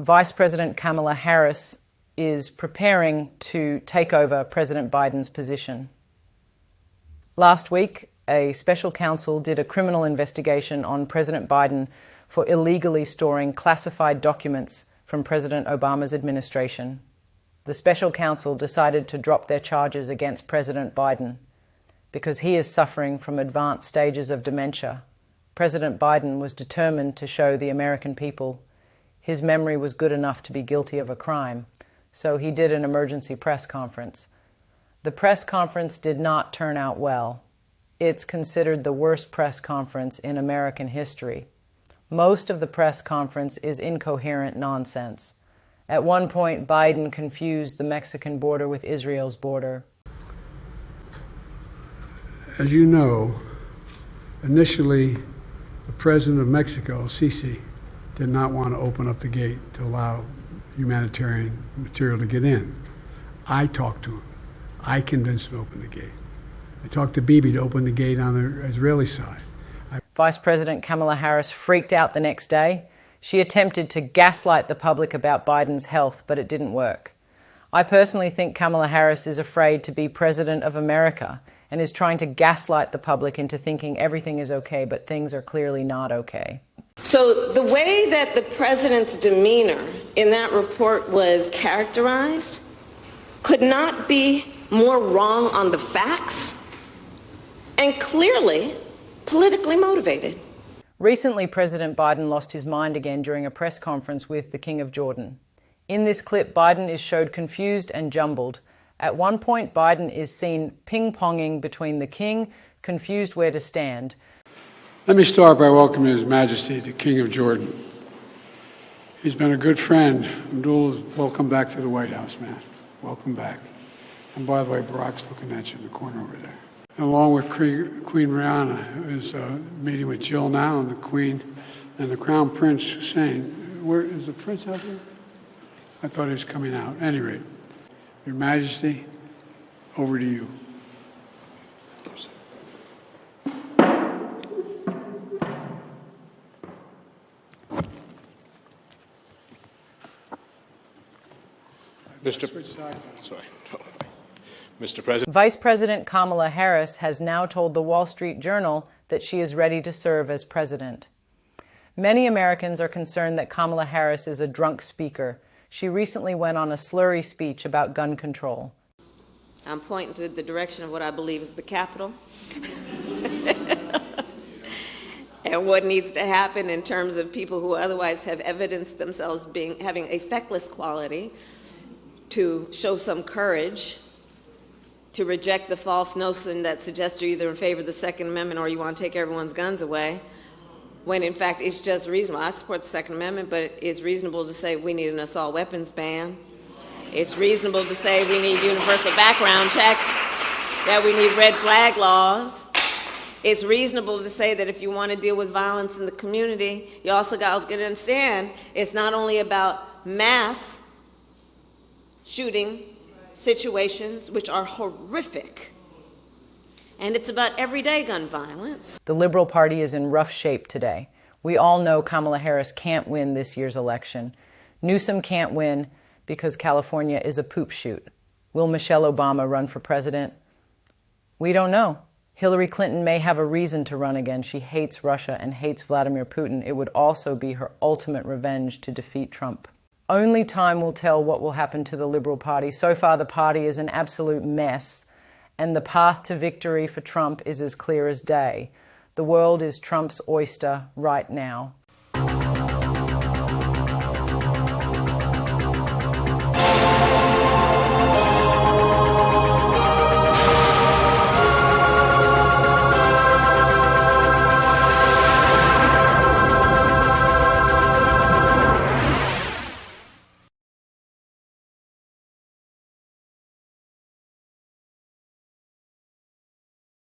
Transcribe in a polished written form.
Vice President Kamala Harris is preparing to take over President Biden's position. Last week, a special counsel did a criminal investigation on President Biden for illegally storing classified documents from President Obama's administration. The special counsel decided to drop their charges against President Biden because he is suffering from advanced stages of dementia. President Biden was determined to show the American people his memory was good enough to be guilty of a crime, so he did an emergency press conference. The press conference did not turn out well. It's considered the worst press conference in American history. Most of the press conference is incoherent nonsense. At one point, Biden confused the Mexican border with Israel's border. As you know, initially, the president of Mexico, Sisi, did not want to open up the gate to allow humanitarian material to get in. I talked to him. I convinced him to open the gate. I talked to Bibi to open the gate on the Israeli side. Vice President Kamala Harris freaked out the next day. She attempted to gaslight the public about Biden's health, but it didn't work. I personally think Kamala Harris is afraid to be President of America and is trying to gaslight the public into thinking everything is okay, but things are clearly not okay. So the way that the president's demeanor in that report was characterized could not be more wrong on the facts and clearly politically motivated. Recently, President Biden lost his mind again during a press conference with the King of Jordan. In this clip, Biden is showed confused and jumbled. At one point, Biden is seen ping-ponging between the king, confused where to stand. Let me start by welcoming His Majesty, the King of Jordan. He's been a good friend. Abdul, welcome back to the White House, man. Welcome back. And by the way, Barack's looking at you in the corner over there. And along with Queen Rihanna, who is meeting with Jill now, and the Queen and the Crown Prince Hussein. Where is the Prince out there? I thought he was coming out. At any rate, Your Majesty, over to you. Mr. President. Vice President Kamala Harris has now told the Wall Street Journal that she is ready to serve as president. Many Americans are concerned that Kamala Harris is a drunk speaker. She recently went on a slurry speech about gun control. I'm pointing to the direction of what I believe is the Capitol. And what needs to happen in terms of people who otherwise have evidenced themselves having a feckless quality to show some courage, to reject the false notion that suggests you're either in favor of the Second Amendment or you want to take everyone's guns away, when in fact it's just reasonable. I support the Second Amendment, but it's reasonable to say we need an assault weapons ban. It's reasonable to say we need universal background checks, that we need red flag laws. It's reasonable to say that if you want to deal with violence in the community, you also got to understand it's not only about mass shooting situations, which are horrific, and it's about everyday gun violence. The Liberal Party is in rough shape today. We all know Kamala Harris can't win this year's election. Newsom can't win because California is a poop shoot. Will Michelle Obama run for president? We don't know. Hillary Clinton may have a reason to run again. She hates Russia and hates Vladimir Putin. It would also be her ultimate revenge to defeat Trump. Only time will tell what will happen to the Liberal Party. So far, the party is an absolute mess, and the path to victory for Trump is as clear as day. The world is Trump's oyster right now.